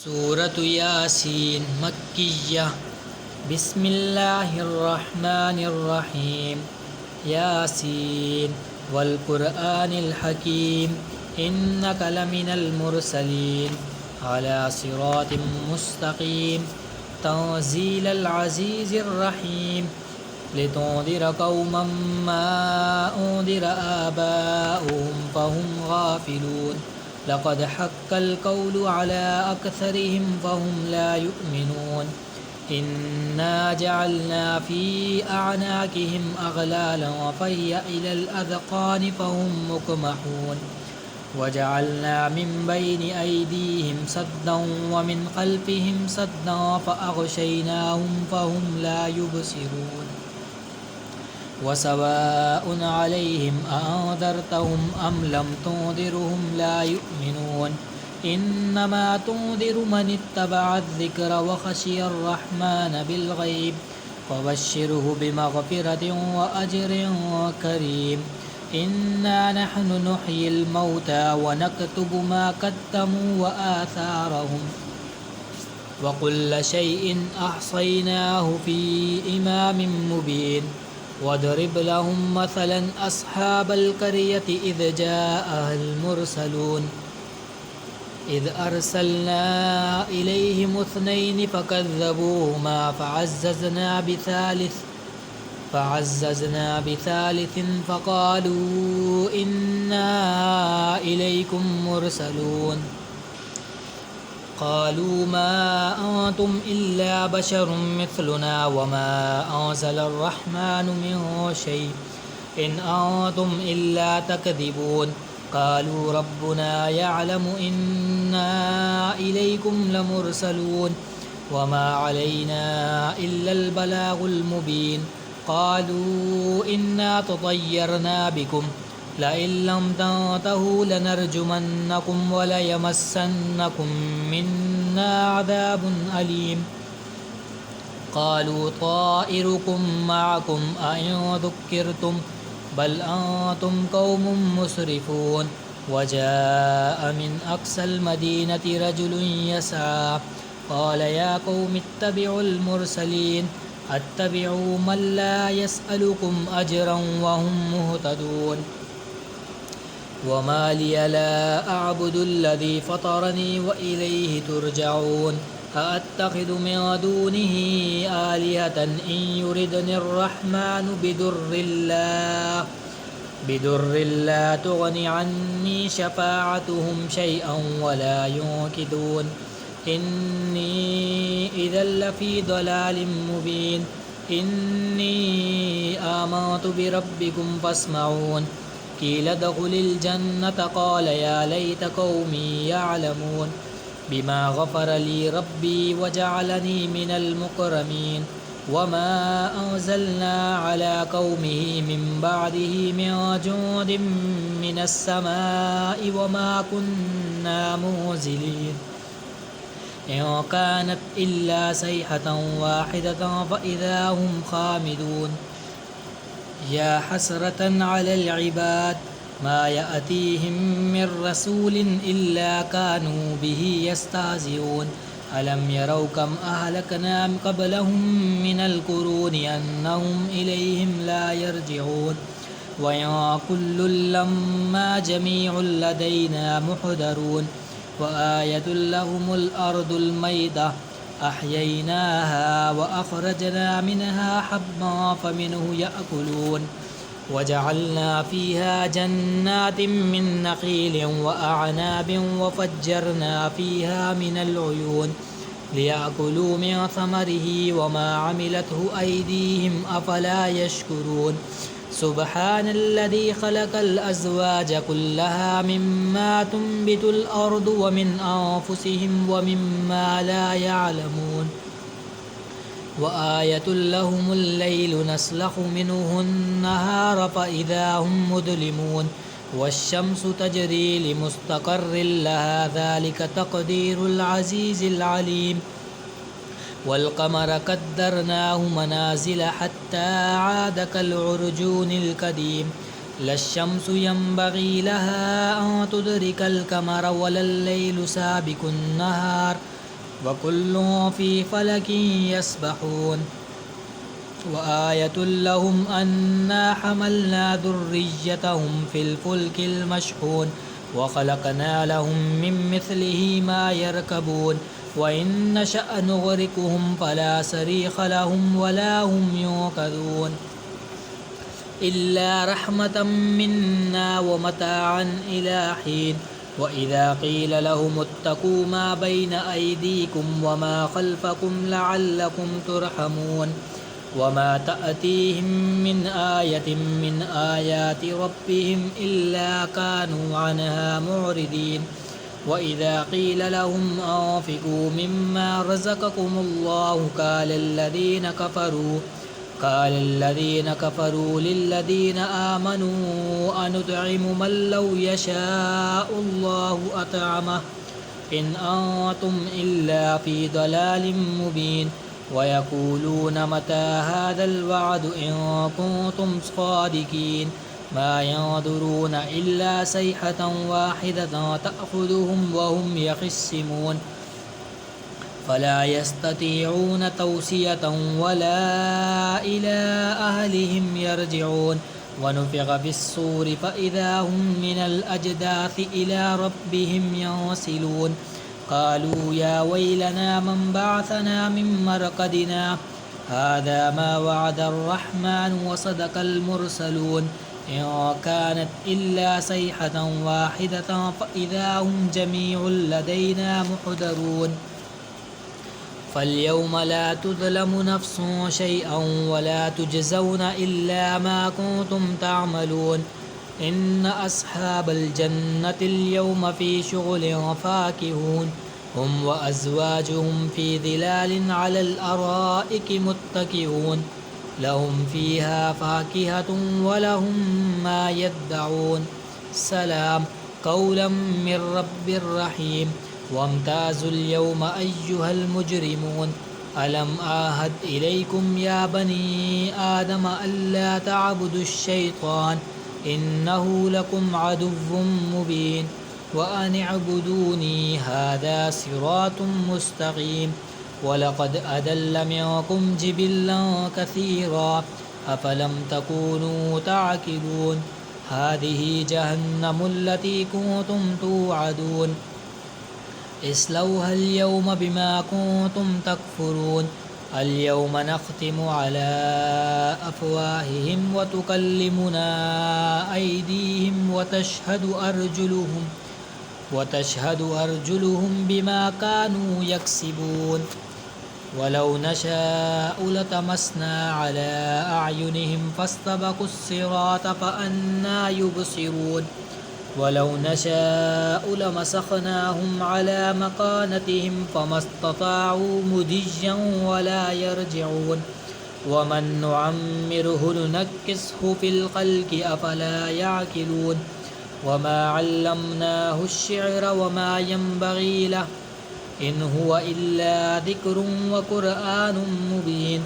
सूरत यासीन मक्किय्या बिस्मिल्लाहिर्रहमानिर्रहीम यासीन वल क़ुरआनिल हकीम इन्नका लमिनल मुरसलीन अला सिरातिम मुस्तक़ीम तंज़ीलल अज़ीज़िर रहीम लितुंज़िर क़ौमम मा उन्ज़िर आबाउहुम फ़हुम गाफ़िलून लक़द हक़्क़ल क़ौलु अला अक्सरिहिम फ़हुम ला युमिनून इन्ना जअलना फ़ी अअनाक़िहिम अग़लालन फ़हिय इलल अज़क़ानि फ़हुम मुक़महून वजअलना मिन बैनि अयदीहिम सद्दन वमिन ख़ल्फ़िहिम सद्दन फ़अग़शयनाहुम फ़हुम ला युबसिरून वसवाउन अलैहिम अअंज़रतहुम अम लम तुंज़िरहुम ला युमिनून इन्नमा तुंज़िरु मन इत्तबअ-अज़्ज़िक्र व ख़शियर रहमान बिल-ग़ैब फ़बश्शिरहु बिमग़फ़िरतिन व अज्रिन करीम इन्ना नहनु नुह्यिल मौता व नक्तुबु मा क़द्दमू व आसारहुम व कुल्ल शैइन अहसयनाहु फ़ी इमामिन मुबीन वदरिब लहुम मसलन अस्हाबल क़र्यति इज़ जाअहल मुरसलून इज़ अरसलना इलैहिम इस्नैनि फ़कज़्ज़बूहुमा फ़अज़्ज़ज़ना बिसालिसिन फ़क़ालू इन्ना इलैकुम मुरसलून क़ालू मा अंतुम इल्ला बशरुम मिस्लुना वमा अंज़लर रहमानु मिन शै इन अंतुम इल्ला तकज़िबून क़ालू रब्बुना यअलमु इन्ना इलैकुम लमुरसलून वमा अलैना इल्लल बलागुल मुबीन क़ालू इन्ना ततय्यरना बिकुम लइन लम तंतहू लनरजुमन्नकुम वलयमस्सन्नकुम मिन्ना अज़ाबुन अलीम क़ालू ताइरुकुम मअकुम अइन ज़ुक्किरतुम बल अंतुम क़ौमुम मुस्रिफून वजाअ मिन अक़सल मदीनति रजुलुन यसआ क़ाल या क़ौमि इत्तबिउल मुरसलीन अत्तबिउ मन ला यसअलुकुम अजरन वहुम मुहतदून वमा लिय ला अअबुदुल्लज़ी फ़तरनी व इलैहि तुरजऊन अअत्तख़िज़ु मिन दूनिही आलिहतन इन युरिदनिर्रहमानु बिदुर्रिन ला तुग़नि अन्नी शफ़ाअतुहुम शैअन वला युन्क़िज़ून इन्नी इज़न लफ़ी ضलालिम मुबीन इन्नी आमनतु बिरब्बिकुम फ़स्मऊन क़ील उद्ख़ुलिल जन्नत क़ाल या लैत क़ौमी यअलमून बिमा ग़फ़र ली रब्बी वजअलनी मिनल मुकरमीन वमा अंज़लना अला क़ौमिही मिन बअदिही मिन जुन्दिन मिनस समाइ वमा कुन्ना मुरसिलीन इन कानत इल्ला सयहतन वाहिदतन फ़इज़ा हुम ख़ामिदून या हसरतन अलल इबाद मा यअतीहिम मिर रसूलिन इल्ला कानू बिही यस्तहज़िऊन अलम यरौ कम अहलकना क़ब्लहुम मिनल क़ुरूनि अन्नहुम इलैहिम ला यरजिऊन व या कुल्लुन लम्मा जमीउन लदैना मुहदरून व आयतुन लहुमुल अर्दुल मैदा अह्यैनाहा व अख़रजना मिनहा हब्बन फ़मिन्हु यअकुलून वजअलना फ़ीहा जन्नातिन मिन नख़ीलिन व अअनाबिन व फ़ज्जरना फ़ीहा मिनल उयून लियअकुलू मिन समरिही वमा अमिलतहु अयदीहिम अफ़ला यशकुरून सुब्हानल्लज़ी ख़लक़ल अज़वाज कुल्लहा मिम्मा तुंबितुल अर्दु व मिन अनफुसिहिम व मिम्मा ला यअलमून व आयतुन लहुमुल लैलु नस्लख़ु मिन्हुन नहार फ़इज़ा हुम मुज़लिमून वश्शम्सु तजरी लिमुस्तक़र्रिन लहा ज़ालिक तक़दीरुल अज़ीज़िल अलीम वल्क़मर क़द्दरनाहु मनाज़िल हत्ता आद कल्उरजूनिल क़दीम लश्शम्सु यंबग़ी लहा अन तुदरिकल क़मर वलल लैलु साबिक़ुन नहार وكل في فلك يسبحون وآية لهم أنا حملنا ذريتهم في الفلك المشحون وخلقنا لهم من مثله ما يركبون وإن نشأ نغرقهم فلا صريخ لهم ولا هم ينقذون إلا رحمة منا ومتاعا إلى حين وإذا قيل لهم اتقوا ما بين أيديكم وما خلفكم لعلكم ترحمون وما تأتيهم من آية من آيات ربهم إلا كانوا عنها معرضين وإذا قيل لهم أنفقوا مما رزقكم الله قال الذين كفروا للذين آمنوا أنطعم من لو يشاء الله أطعمه إن أنتم إلا في ضلال مبين ويقولون متى هذا الوعد إن كنتم صادقين ما ينظرون إلا صيحة واحدة تأخذهم وهم يخصمون فلا يستطيعون توصية ولا إلى أهلهم يرجعون ونفخ في الصور فإذا هم من الأجداث إلى ربهم ينسلون قالوا يا ويلنا من بعثنا من مرقدنا هذا ما وعد الرحمن وصدق المرسلون إن كانت إلا صيحة واحدة فإذا هم جميع لدينا محضرون فاليوم لا تظلم نفس شيئا ولا تجزون إلا ما كنتم تعملون إن أصحاب الجنة اليوم في شغل فاكهون هم وأزواجهم في ظلال على الأرائك متكئون لهم فيها فاكهة ولهم ما يدعون سلام قولا من رب رحيم وامتازوا اليوم أيها المجرمون ألم أعهد إليكم يا بني آدم ألا تعبدوا الشيطان إنه لكم عدو مبين وأن اعبدوني هذا صراط مستقيم ولقد أضل منكم جبلا كثيرا أفلم تكونوا تعقلون هذه جهنم التي كنتم توعدون اصلوها اليوم بما كنتم تكفرون اليوم نختم على أفواههم وتكلمنا أيديهم وتشهد أرجلهم بما كانوا يكسبون ولو نشاء لطمسنا على أعينهم فاستبقوا الصراط فأنى يبصرون ولو نشاء لمسخناهم على مكانتهم فما استطاعوا مضيا ولا يرجعون ومن نعمره ننكسه في الخلق أفلا يعقلون وما علمناه الشعر وما ينبغي له إن هو إلا ذكر وقرآن مبين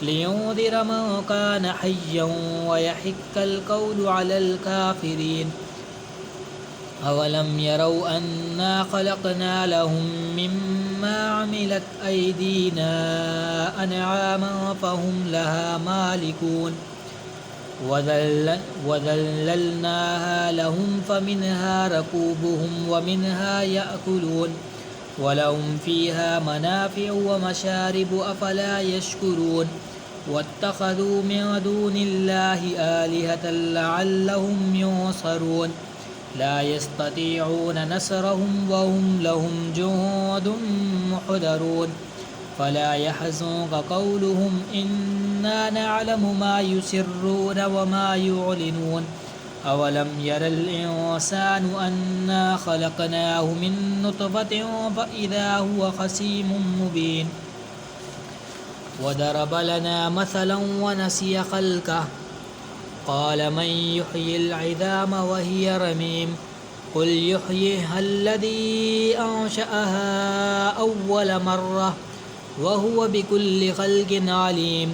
لينذر من كان حيا ويحق القول على الكافرين أولم يروا أنا خلقنا لهم مما عملت أيدينا أنعاما فهم لها مالكون وذللناها لهم فمنها ركوبهم ومنها يأكلون ولهم فيها منافع ومشارب أفلا يشكرون واتخذوا من دون الله آلهة لعلهم ينصرون لا يستطيعون نصرهم وهم لهم جند محضرون فلا يحزنك قولهم إنا نعلم ما يسرون وما يعلنون أولم ير الإنسان أنا خلقناه من نطفة فإذا هو خصيم مبين وضرب لنا مثلا ونسي خلقه قال من يحيي العظام وهي رميم قل يحييها الذي أنشأها أول مرة وهو بكل خلق عليم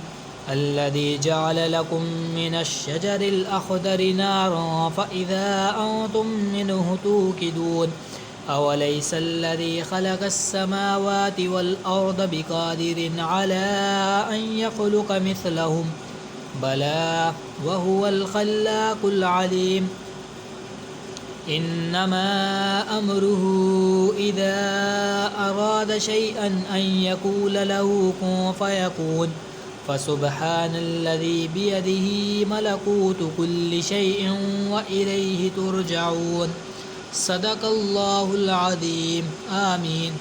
الذي جعل لكم من الشجر الأخضر نارا فإذا أنتم منه توقدون أوليس الذي خلق السماوات والأرض بقادر على أن يخلق مثلهم بلى وهو الخلاق العليم إنما أمره إذا أراد شيئا أن يقول له كن فيكون فسبحان الذي بيده ملكوت كل شيء وإليه ترجعون صدق الله العظيم آمين